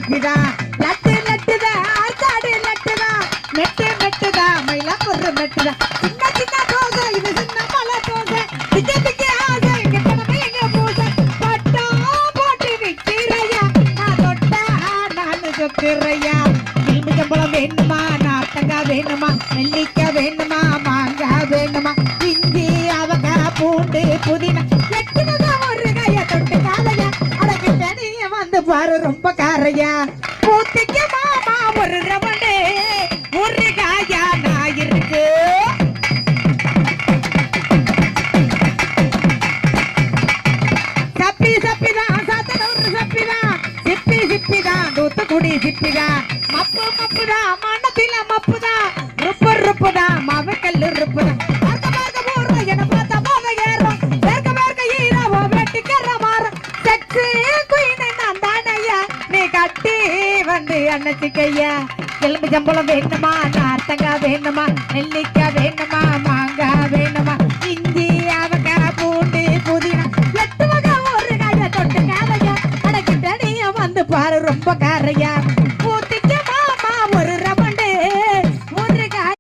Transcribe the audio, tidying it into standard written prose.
சிப்பிதா லட்டு லட்டுதா ஆச்சாடு லட்டுதா மெட்டு மெட்டுதா மயிலாப்பூர் மெட்டுதா சின்ன சின்ன தோசை இது சின்ன மலை தோசை திக்க திக்க ஆசை எங்க கடமை எங்க பூசை பட்டா போட்டு விக்கிறையா நான் தொட்டா நான் சொத்துறையா எலும்பு சம்பளம் வேணுமா நார்த்தங்காய் வேணுமா நெல்லிக்காய் வேணுமா மாங்காய் வேணுமா இஞ்சி அவங்க பூண்டு புதினா எட்டுனதா ஒரு கைய தொட்டு காலையா அடக்கு தனிய வந்து பாரு ரொம்ப காரையா பூத்திக்க மாமா ஒரு ரவணே ஒரு காயா நான் இருக்கு சப்பி சப்பிதான் சாத்தனூர் சப்பிதான் சிப்பி சிப்பிதான் தூத்துக்குடி சிப்பிதான் மப்பு மப்புதான் மண்ணத்தில மப்புதான் ருப்பு ருப்புதான் மாவக்கல்லு ருப்புதான் பார்க்க பார்க்க போற என பார்த்தா போத ஏறும் வேர்க்க வேர்க்க ஈரவோ வெட்டிக்கிற மாறும் செக்ஸி குயின் நான் தானையா நீ கட்டி வந்து அண்ணச்சிக்கையா எலும்பு சம்பளம் வேணுமா நார்த்தங்காய் வேணுமா நெல்லிக்காய் வேணுமா மாங்காய் வேணுமா